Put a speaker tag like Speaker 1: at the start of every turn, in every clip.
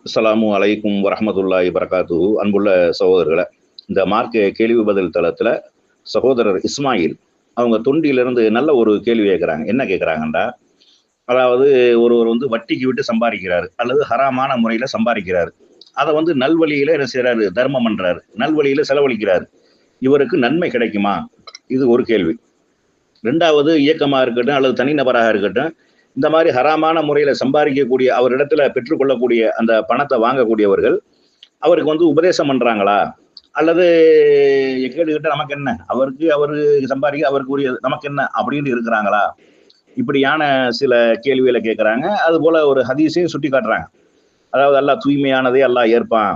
Speaker 1: அஸ்ஸலாமு அலைக்கும் வரஹ்மத்துல்லாஹி வரகாத்துஹு. அன்புள்ள சகோதரர்களை, இந்த மார்க்க கேள்வி பதில் தளத்துல சகோதரர் இஸ்மாயில் அவங்க தொண்டியிலிருந்து நல்ல ஒரு கேள்வி கேட்குறாங்க. என்ன கேட்குறாங்கண்டா, அதாவது ஒருவர் வட்டிக்கு விட்டு சம்பாதிக்கிறாரு அல்லது ஹராமான முறையில சம்பாதிக்கிறாரு. அதை நல்வழியில என்ன செய்யறாரு? தர்மம் பண்றாரு, நல்வழியில செலவழிக்கிறாரு. இவருக்கு நன்மை கிடைக்குமா? இது ஒரு கேள்வி. ரெண்டாவது, இயக்கமா இருக்கட்டும் அல்லது தனிநபராக இருக்கட்டும், இந்த மாதிரி ஹராமான முறையில சம்பாதிக்கக்கூடிய அவரிடத்துல பெற்றுக்கொள்ளக்கூடிய அந்த பணத்தை வாங்கக்கூடியவர்கள் அவருக்கு உபதேசம் பண்றாங்களா? அல்லது கேட்டுக்கிட்ட நமக்கு என்ன, அவரு சம்பாதிக்க அவருக்கு உரிய நமக்கு என்ன அப்படின்னு இருக்கிறாங்களா? இப்படியான சில கேள்விகளை கேட்கிறாங்க. அது போல ஒரு ஹதீஸையும் சுட்டி காட்டுறாங்க. அதாவது அல்லாஹ் தூய்மையானதை அல்லாஹ் ஏற்பான்,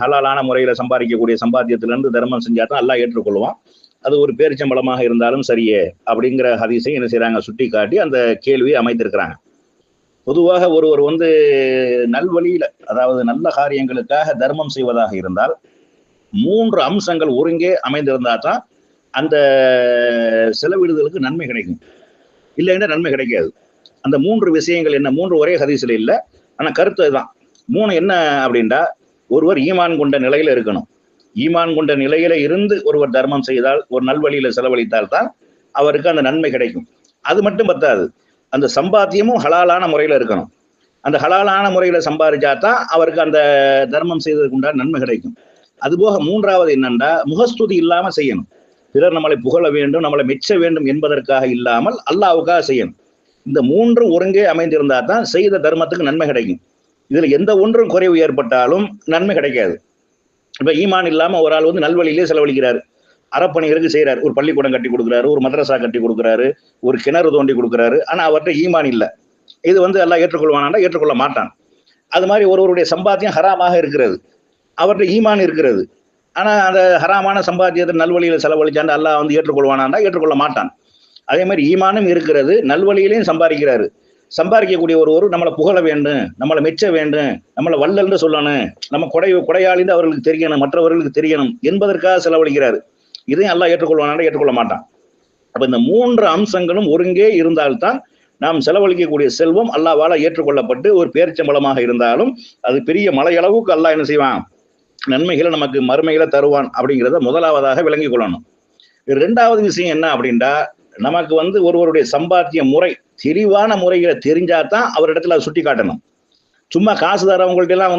Speaker 1: ஹலாலான முறையில சம்பாதிக்கக்கூடிய சம்பாத்தியத்திலிருந்து தர்மம் செஞ்சாதான் அல்லாஹ் ஏற்றுக்கொள்வான், அது ஒரு பேரிச்சம்பளமாக இருந்தாலும் சரியே அப்படிங்கிற ஹதீஸை என்ன செய்யறாங்க? சுட்டி காட்டி அந்த கேள்வியை அமைத்திருக்கிறாங்க. பொதுவாக ஒருவர் நல்வழியில, அதாவது நல்ல காரியங்களுக்காக தர்மம் செய்வதாக இருந்தால் 3 அம்சங்கள் ஒருங்கே அமைந்திருந்தா தான் அந்த செலவிடுதலுக்கு நன்மை கிடைக்கும். இல்லைன்னா நன்மை கிடைக்காது. அந்த 3 விஷயங்கள் என்ன? 3 ஒரே ஹதீஸ்ல இல்லை, ஆனா கருத்து அதுதான். 3 என்ன அப்படின்டா, ஒருவர் ஈமான் கொண்ட நிலையில இருக்கணும். ஈமான் கொண்ட நிலையில இருந்து ஒருவர் தர்மம் செய்தால், ஒரு நல்வழியில செலவழித்தால் தான் அவருக்கு அந்த நன்மை கிடைக்கும். அது மட்டும் பத்தாது, அந்த சம்பாத்தியமும் ஹலாலான முறையில இருக்கணும். அந்த ஹலாலான முறையில சம்பாதிச்சா தான் அவருக்கு அந்த தர்மம் செய்ததுக்கு உண்டான நன்மை கிடைக்கும். அதுபோக 3வது என்னன்னா, முகஸ்துதி இல்லாம செய்யணும். பிறர் நம்மளை புகழ வேண்டும், நம்மளை மெச்ச வேண்டும் என்பதற்காக இல்லாமல் அல்லாஹ்வுக்காக செய்யணும். இந்த 3 ஒருங்கே அமைந்திருந்தா தான் செய்த தர்மத்துக்கு நன்மை கிடைக்கும். இதுல எந்த ஒன்றும் குறைவு ஏற்பட்டாலும் நன்மை கிடைக்காது. இப்ப ஈமான் இல்லாம ஒரு ஆள் நல்வழியிலே செலவழிக்கிறாரு, அறப்பணிகளுக்கு செய்யறாரு. ஒரு பள்ளிக்கூடம் கட்டி கொடுக்குறாரு, ஒரு மதரசா கட்டி கொடுக்குறாரு, ஒரு கிணறு தோண்டி கொடுக்குறாரு. ஆனா அவர்கிட்ட ஈமான் இல்லை. இது அல்லாஹ் ஏற்றுக்கொள்வானா? ஏற்றுக்கொள்ள மாட்டான். அது மாதிரி ஒருவருடைய சம்பாத்தியம் ஹராமாக இருக்கிறது, அவர்கிட்ட ஈமான் இருக்கிறது. ஆனா அந்த ஹராமான சம்பாத்தியத்தை நல்வழியில செலவழிச்சாண்டு அல்லாஹ் ஏற்றுக்கொள்வானா? ஏற்றுக்கொள்ள மாட்டான். அதே மாதிரி ஈமானும் இருக்கிறது, நல்வழியிலையும் சம்பாதிக்கிறாரு. சம்பாதிக்கக்கூடிய ஒருவர் நம்மளை புகழ வேண்டும், நம்மளை மெச்ச வேண்டும், நம்மளை வள்ளல்னு சொல்லணும், நம்ம கொடையாளின்னு அவர்களுக்கு தெரியணும், மற்றவர்களுக்கு தெரியணும் என்பதற்காக செலவழிக்கிறாரு. இதையும் அல்லாஹ் ஏற்றுக்கொள்வானா? ஏற்றுக்கொள்ள மாட்டான். அப்ப இந்த 3 அம்சங்களும் ஒருங்கே இருந்தால்தான் நாம் செலவழிக்கக்கூடிய செல்வம் அல்லாஹ்வால ஏற்றுக்கொள்ளப்பட்டு ஒரு பேரிச்சம்பளமாக இருந்தாலும் அது பெரிய மலையளவுக்கு அல்லாஹ் என்ன செய்வான்? நன்மைகளை நமக்கு மறுமையில தருவான் அப்படிங்கிறத முதலாவதாக விளங்கிக் கொள்ளணும். 2வது விஷயம் என்ன அப்படின்டா, நமக்கு ஒருவருடைய சம்பாத்திய முறை தெளிவான முறைகளை தெரிஞ்சாதான் அவரிடத்துல அதை சுட்டி காட்டணும். சும்மா காசு தரவங்கள்ட்ட எல்லாம்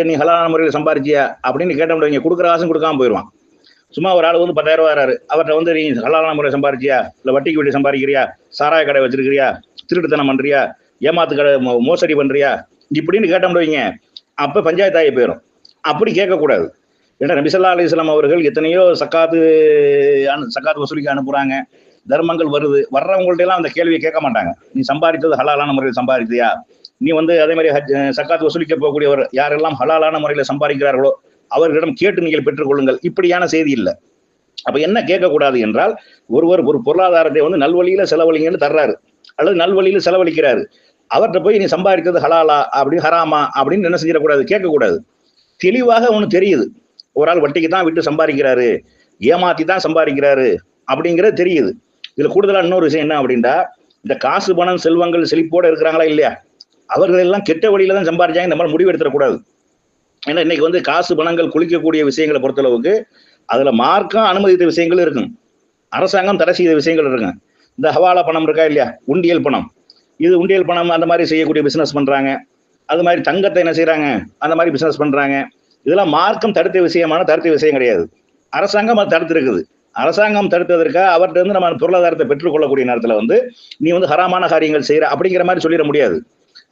Speaker 1: நீ ஹலாலான முறையில் சம்பாதிச்சியா அப்படின்னு கேட்டவங்க கொடுக்குற காசும் கொடுக்காம போயிடுவான். சும்மா ஒரு ஆள் 10,000 ரூபா வராரு, அவர்கிட்ட நீ ஹலாலான முறை சம்பாதிச்சியா, இல்லை வட்டிக்கு விட்டு சம்பாதிக்கிறியா, சாராய கடை வச்சிருக்கிறியா, திருட்டுத்தனம் பண்றியா, ஏமாத்து கடை மோசடி பண்றியா இப்படின்னு கேட்டோம்டுவீங்க, அப்ப பஞ்சாயத்தாகி போயிடும். அப்படி கேட்கக்கூடாது. ஏன்னா நபி ஸல்லல்லாஹு அலைஹி வஸல்லம் அவர்கள் எத்தனையோ சக்காத்து வசூலிக்க அனுப்புறாங்க, தர்மங்கள் வருது, வர்றவங்கள்ட்ட எல்லாம் அந்த கேள்வியை கேட்க மாட்டாங்க. நீ சம்பாதித்தது ஹலாலான முறையில் சம்பாதித்தியா, நீ அதே மாதிரி சக்காத்து வசூலிக்க போகக்கூடியவர் யாரெல்லாம் ஹலாலான முறையில் சம்பாதிக்கிறார்களோ அவர்களிடம் கேட்டு நீங்கள் பெற்றுக்கொள்ளுங்கள், இப்படியான செய்தி இல்லை. அப்ப என்ன கேட்கக்கூடாது என்றால், ஒருவர் ஒரு பொருளாதாரத்தை நல்வழியில செலவழிங்கன்னு தர்றாரு அல்லது நல்வழியில செலவழிக்கிறாரு, அவர்கிட்ட போய் நீ சம்பாதிக்கிறது ஹலாலா அப்படின்னு ஹராமா அப்படின்னு என்ன செஞ்சிடக்கூடாது? கேட்கக்கூடாது. தெளிவாக ஒண்ணு தெரியுது, ஒரு ஆள் வட்டிக்கு தான் விட்டு சம்பாதிக்கிறாரு, ஏமாத்தி தான் சம்பாதிக்கிறாரு அப்படிங்கிறது தெரியுது. இதுல கூடுதலா இன்னொரு விஷயம் என்ன அப்படின்னா, இந்த காசு பணம் செல்வங்கள் செழிப்போட இருக்கிறாங்களா இல்லையா, அவர்கள் எல்லாம் கெட்ட வழியில தான் சம்பாதிச்சாங்க, நம்ம முடிவு எடுத்துடக்கூடாது. ஏன்னா இன்னைக்கு காசு பணங்கள் குளிக்கக்கூடிய விஷயங்களை பொறுத்தளவுக்கு அதுல மார்க்கம் அனுமதித்த விஷயங்கள் இருக்கும், அரசாங்கம் தடை செய்த விஷயங்கள் இருக்கும். இந்த ஹவாலா பணம் இருக்கா இல்லையா, உண்டியல் பணம், இது உண்டியல் பணம் அந்த மாதிரி செய்யக்கூடிய பிசினஸ் பண்றாங்க. அது மாதிரி தங்கத்தை என்ன செய்யறாங்க, அந்த மாதிரி பிசினஸ் பண்றாங்க. இதெல்லாம் மார்க்கம் தடுத்த விஷயம் கிடையாது, அரசாங்கம் அது தடுத்து இருக்குது. அரசாங்கம் தடுத்ததற்காக அவர்கிட்ட நம்ம பொருளாதாரத்தை பெற்றுக்கொள்ளக்கூடிய நேரத்துல நீ ஹராமான காரியங்கள் செய்யற அப்படிங்கிற மாதிரி சொல்லிட முடியாது.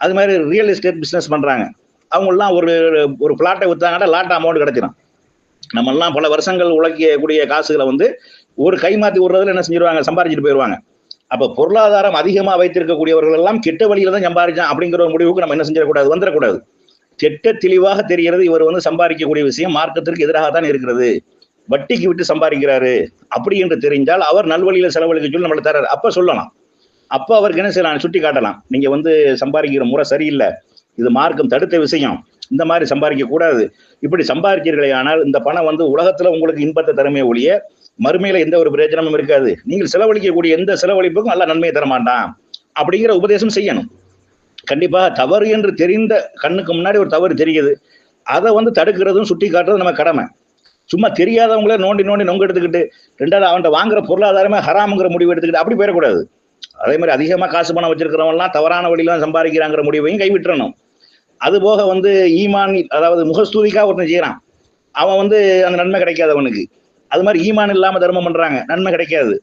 Speaker 1: அது மாதிரி ரியல் எஸ்டேட் பிசினஸ் பண்றாங்க, அவங்க எல்லாம் ஒரு பிளாட்டை வித்தாங்கன்னா லாட் அமௌண்ட் கிடைச்சிடும். நம்ம எல்லாம் பல வருஷங்கள் உழைக்கக்கூடிய காசுகளை ஒரு கைமாத்தி விடுறதுல என்ன செஞ்சிருவாங்க? சம்பாதிச்சுட்டு போயிடுவாங்க. அப்ப பொருளாதாரம் அதிகமா வைத்திருக்கக்கூடியவர்கள் எல்லாம் கெட்ட வழியில தான் சம்பாதிச்சான் அப்படிங்கிற ஒரு முடிவுக்கு நம்ம என்ன செஞ்சிடக்கூடாது? வந்துடக்கூடாது. கெட்ட தெளிவாக தெரிகிறது இவர் சம்பாதிக்கக்கூடிய விஷயம் மார்க்கத்திற்கு எதிராக தான் இருக்கிறது, வட்டிக்கு விட்டு சம்பாதிக்கிறாரு அப்படி என்று தெரிஞ்சால் அவர் நல்வழியில செலவழிக்க சொல்லி நம்மளை தர்றாரு, அப்ப சொல்லலாம். அப்ப அவருக்கு என்ன செய்யலாம்? சுட்டி காட்டலாம், நீங்க சம்பாதிக்கிற முறை சரியில்லை, இது மார்க்கம் தடுத்த விஷயம், இந்த மாதிரி சம்பாதிக்க கூடாது. இப்படி சம்பாதிக்கிறீர்களே ஆனால் இந்த பணம் உலகத்துல உங்களுக்கு இன்பத்தை தருமே ஒழிய மறுமையில எந்த ஒரு பிரயோஜனமும் இருக்காது, நீங்கள் செலவழிக்கக்கூடிய எந்த செலவழிப்புக்கும் அல்லாஹ் நன்மையை தரமாட்டான் அப்படிங்கிற உபதேசம் செய்யணும். கண்டிப்பா தவறு என்று தெரிந்த கண்ணுக்கு முன்னாடி ஒரு தவறு தெரியுது, அதை வந்து தடுக்கிறதும் சுட்டி காட்டுறது நம்ம கடமை. சும்மா தெரியாதவங்களே நோண்டி நோண்டி நொங்கு எடுத்துக்கிட்டு, ரெண்டாவது அவன்கிட்ட வாங்குற பொருளாதாரமே ஹராம்ங்கிற முடிவு எடுத்துக்கிட்டு அப்படி போயிடக்கூடாது. அதே மாதிரி அதிகமா காசு பணம் வச்சிருக்கிறவங்கலாம் தவறான வழியில தான் சம்பாதிக்கிறாங்கிற முடிவையும் கைவிட்டுறணும். அது போக வந்து ஈமான், அதாவது முகஸ்தூதிக்கா ஒருத்தன் செய்யறான், அவன் வந்து அந்த நன்மை கிடைக்காது அவனுக்கு. அது மாதிரி ஈமான் இல்லாம தர்மம் பண்றாங்க, நன்மை கிடைக்காது.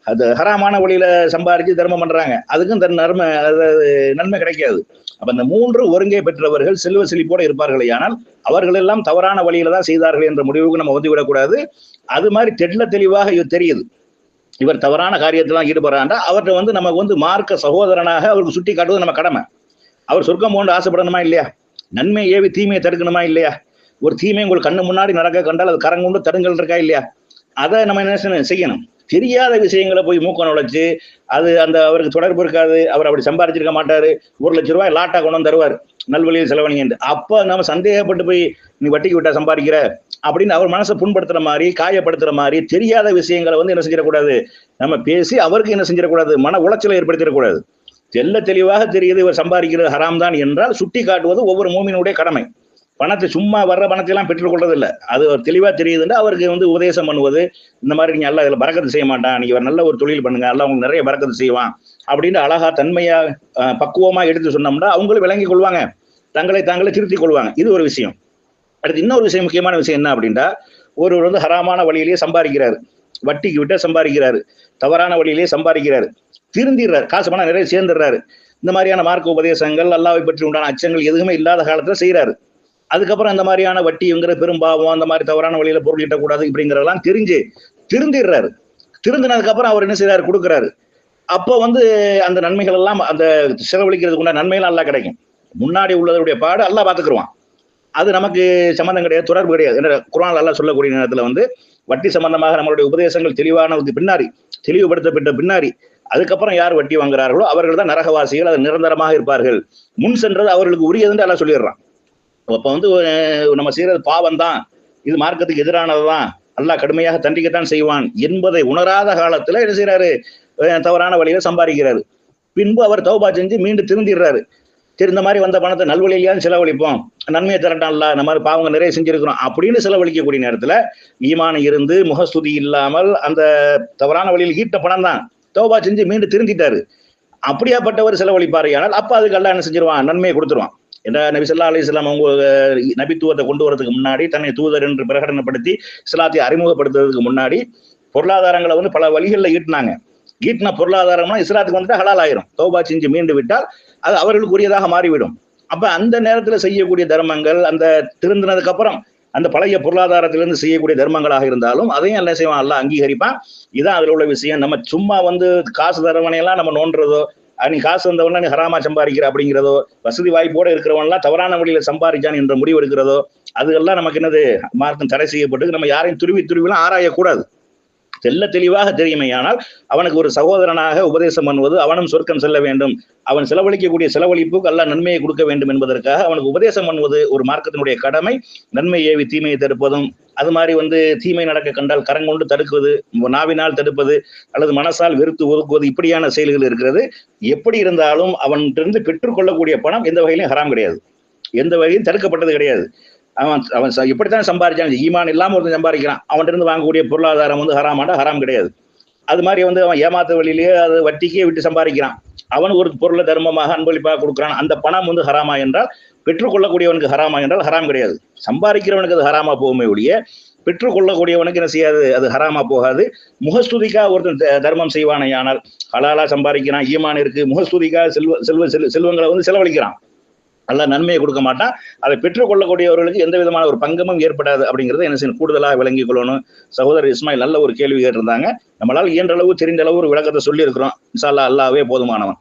Speaker 1: அது ஹராமான வழியில சம்பாதிச்சு தர்மம் பண்றாங்க, அதுக்கும் தன் நன்மை, அதாவது நன்மை கிடைக்காது. அப்ப இந்த மூன்று ஒருங்கே பெற்றவர்கள் செல்வ செழிப்போட இருப்பார்களே, ஆனால் அவர்கள் எல்லாம் தவறான வழியில தான் செய்தார்கள் என்ற முடிவுக்கு நம்ம வந்து விடக்கூடாது. அது மாதிரி தெள்ள தெளிவாக இது தெரியுது, இவர் தவறான காரியத்தெல்லாம் ஈடுபடுறாண்டா அவர்கிட்ட வந்து நமக்கு வந்து மார்க்க சகோதரனாக அவருக்கு சுட்டி காட்டுவது நம்ம கடமை. அவர் சொர்க்கம் போன்று ஆசைப்படணுமா இல்லையா? நன்மை ஏவி தீமையை தடுக்கணுமா இல்லையா? ஒரு தீமை உங்களுக்கு கண்ணு முன்னாடி நடக்க கண்டால் அது கரங்கொண்டு தடுங்கள் இருக்கா இல்லையா? அதை நம்ம என்ன செய்யணும்? தெரியாத விஷயங்களை போய் மூக்க நுழைச்சு, அது அந்த அவருக்கு தொடர்பு இருக்காது, அவர் அப்படி சம்பாதிச்சிருக்க மாட்டாரு, 1,00,000 லாட்டா கொண்டு வந்து தருவார், நல்வழியில் செலவழிங்க. அப்ப நம்ம சந்தேகப்பட்டு போய் நீ வட்டிக்கு விட்டா சம்பாதிக்கிற அப்படின்னு அவர் மனசை புண்படுத்துற மாதிரி, காயப்படுத்துற மாதிரி தெரியாத விஷயங்களை வந்து என்ன செஞ்சிடக்கூடாது, நம்ம பேசி அவருக்கு என்ன செஞ்சிடக்கூடாது, மன உளைச்சலை ஏற்படுத்திடக்கூடாது. தெல்ல தெளிவாக தெரியுது இவர் சம்பாதிக்கிறது ஹராம் தான் என்றால் சுட்டி காட்டுவது ஒவ்வொரு மூமினுடைய கடமை. பணத்தை சும்மா வர்ற பணத்தை எல்லாம் பெற்றுக்கொள்றது இல்லை, அது தெளிவா தெரியுதுன்னா அவருக்கு வந்து உபதேசம் பண்ணுவது, இந்த மாதிரி நீங்க அல்ல இதுல பறக்கத்து செய்ய மாட்டான், நீங்க நல்ல ஒரு தொழில் பண்ணுங்க, அல்ல உங்களுக்கு நிறைய பறக்கத்து செய்வான் அப்படின்னு அழகா தன்மையா பக்குவமா எடுத்து சொன்னோம்னா அவங்களும் விளங்கி கொள்வாங்க, தங்களை தாங்களே திருத்திக் கொள்வாங்க. இது ஒரு விஷயம். அடுத்து இன்னொரு விஷயம், முக்கியமான விஷயம் என்ன அப்படின்னா, ஒருவர் வந்து ஹராமான வழியிலேயே சம்பாதிக்கிறாரு, வட்டிக்கு விட்டு சம்பாதிக்கிறாரு, தவறான வழியிலேயே சம்பாதிக்கிறாரு, திருந்திடுறாரு, காசு பணம் நிறைய சேர்ந்துடுறாரு, இந்த மாதிரியான மார்க்க உபதேசங்கள் அல்லாஹ்வை பற்றி உண்டான அச்சங்கள் எதுவுமே இல்லாத காலத்துல செய்யறாரு. அதுக்கப்புறம் அந்த மாதிரியான வட்டிங்கிற பெரும்பாவம், அந்த மாதிரி தவறான வழியில பொருள் ஈட்டக்கூடாது இப்படிங்கிறதெல்லாம் தெரிஞ்சு திருந்திடுறாரு. திருந்தினதுக்கு அப்புறம் அவர் என்ன செய்யறாரு, கொடுக்குறாரு. அப்போ வந்து அந்த நன்மைகள் எல்லாம், அந்த செலவழிக்கிறதுக்கு உண்டான நன்மைகள் எல்லாம் கிடைக்கும். முன்னாடி உள்ளதனுடைய பாடு அல்லாஹ் பார்த்துக்குருவான், அது நமக்கு சம்பந்தம் கிடையாது, தொடர்பு கிடையாது. குர்ஆன்ல அல்லாஹ் சொல்லக்கூடிய நேரத்துல வந்து வட்டி சம்பந்தமாக நம்மளுடைய உபதேசங்கள் தெளிவானதுக்கு பின்னாடி, தெளிவுபடுத்தப்பட்ட பின்னாடி, அதுக்கப்புறம் யார் வட்டி வாங்குறார்களோ அவர்கள் தான் நரகவாசிகள், அது நிரந்தரமாக இருப்பார்கள், முன் சென்றது அவர்களுக்கு உரியதுன்னு அல்லாஹ் சொல்லிடுறான். அப்ப வந்து நம்ம செய்யறது பாவம் தான், இது மார்க்கத்துக்கு எதிரானதுதான், அல்லாஹ் கடுமையாக தண்டிக்கத்தான் செய்வான் என்பதை உணராத காலத்துல என்ன செய்யறாரு, தவறான வழியில சம்பாதிக்கிறாரு. பின்பு அவர் தௌபா செஞ்சு மீண்டும் திருந்திடுறாரு. சரி, இந்த மாதிரி வந்த பணத்தை நல்வழியிலேயாவது செலவழிப்போம், நன்மையை தரட்டான்ல, இந்த மாதிரி பாவங்க நிறைய செஞ்சிருக்கிறோம் அப்படின்னு செலவழிக்கக்கூடிய நேரத்துல ஈமான் இருந்து முகஸ்துதி இல்லாமல் அந்த தவறான வழியில் ஈட்ட பணம் தான், தௌபா செஞ்சு மீண்டும் திருந்திட்டாரு, அப்படியாப்பட்டவர் செலவழிப்பாரு. ஆனால் அப்ப அதுக்கு அல்லாஹ் என்ன செஞ்சிருவான், நன்மையை கொடுத்துருவான். என்ற நபி ஸல்லல்லாஹு அலைஹி வஸல்லம் அவங்க நபித்துவத்தை கொண்டு வரதுக்கு முன்னாடி, தன்னை தூதர் என்று பிரகடனப்படுத்தி இஸ்லாத்தை அறிமுகப்படுத்துறதுக்கு முன்னாடி பொருளாதாரங்களை வந்து பல வழிகளில் ஈட்டினாங்க. ஈட்டின பொருளாதாரம்னா இஸ்லாத்துக்கு வந்துட்டு ஹலால் ஆயிரும், தௌபா செஞ்சு மீண்டு விட்டால் அது அவர்களுக்கு உரியதாக மாறிவிடும். அப்ப அந்த நேரத்துல செய்யக்கூடிய தர்மங்கள், அந்த திருந்தினதுக்கு அப்புறம் அந்த பழைய பொருளாதாரத்திலிருந்து செய்யக்கூடிய தர்மங்களாக இருந்தாலும் அதையும் என்ன செய்வான், அல்லாஹ் அங்கீகரிப்பான். இதான் அதுல உள்ள விஷயம். நம்ம சும்மா வந்து காசு தரவனையெல்லாம் நம்ம நோண்டுறதோ, நீ காசு வந்தவனா நீ ஹராமா சம்பாதிக்கிற அப்படிங்கிறதோ, வசதி வாய்ப்போட இருக்கிறவன்லாம் தவறான வழியில சம்பாதிச்சான் என்ற முடிவு எடுக்கிறதோ, அதுகெல்லாம் நமக்கு என்னது, மார்க்கம் தடை செய்யப்பட்டு நம்ம யாரையும் துருவிலாம் ஆராயக்கூடாது. தெல்ல தெளிவாக தெரியுமையானால் அவனுக்கு ஒரு சகோதரனாக உபதேசம் பண்ணுவது, அவனும் சொர்க்கம் செல்ல வேண்டும், அவன் செலவழிக்கக்கூடிய செலவழிப்புக்கு அல்லாஹ் நன்மையை கொடுக்க வேண்டும் என்பதற்காக அவனுக்கு உபதேசம் பண்ணுவது ஒரு மார்க்கத்தினுடைய கடமை. நன்மை ஏவி தீமையை தடுப்பதும், அது மாதிரி வந்து தீமை நடக்க கண்டால் கரங்கொண்டு தடுக்குவது, நாவினால் தடுப்பது, அல்லது மனசால் வெறுத்து ஒதுக்குவது, இப்படியான செயல்கள் இருக்கிறது. எப்படி இருந்தாலும் அவன்கிட்ட பெற்றுக்கொள்ளக்கூடிய பணம் எந்த வகையிலும் ஹராம் கிடையாது, எந்த வகையும் தடுக்கப்பட்டது கிடையாது. அவன் அவன் எப்படித்தான் சம்பாதிச்சான், ஈமான் இல்லாம ஒருத்தன் சம்பாதிக்கிறான், அவன்கிட்ட இருந்து வாங்கக்கூடிய பொருளாதாரம் வந்து ஹராமாண்டா ஹராம் கிடையாது. அது மாதிரி வந்து அவன் ஏமாத்த வழியிலேயே அது வட்டிக்கே விட்டு சம்பாதிக்கிறான், அவன் ஒரு பொருளை தர்மமாக அன்பளிப்பாக கொடுக்குறான், அந்த பணம் வந்து ஹராமா என்றால், பெற்றுக்கொள்ளக்கூடியவனுக்கு ஹராமா என்றால் ஹராம் கிடையாது. சம்பாதிக்கிறவனுக்கு அது ஹராமா போகுமே ஒழிய பெற்றுக்கொள்ளக்கூடியவனுக்கு என்ன செய்யாது, அது ஹராமா போகாது. முகஸ்துதிக்கா ஒருத்தன் தர்மம் செய்வானே, ஆனால் ஹலாலா சம்பாதிக்கிறான், ஈமான் இருக்கு, முகஸ்துதிக்கா செல்வங்களை வந்து செலவழிக்கிறான், அல்லாஹ் நன்மையை கொடுக்க மாட்டான். அதை பெற்றுக்கொள்ளக்கூடியவர்களுக்கு எந்த விதமான ஒரு பங்கமும் ஏற்படாது அப்படிங்கிறத என்ன செய்யணும், கூடுதலாக விளங்கிக் கொள்ளணும். சகோதரர் இஸ்மாயில் நல்ல ஒரு கேள்வி கேட்டிருந்தாங்க, நம்மளால் இயன்ற அளவு தெரிந்த அளவு ஒரு விளக்கத்தை சொல்லி இருக்கிறோம். இன்ஷா அல்லாஹ், அல்லாஹ்வே போதுமானவன்.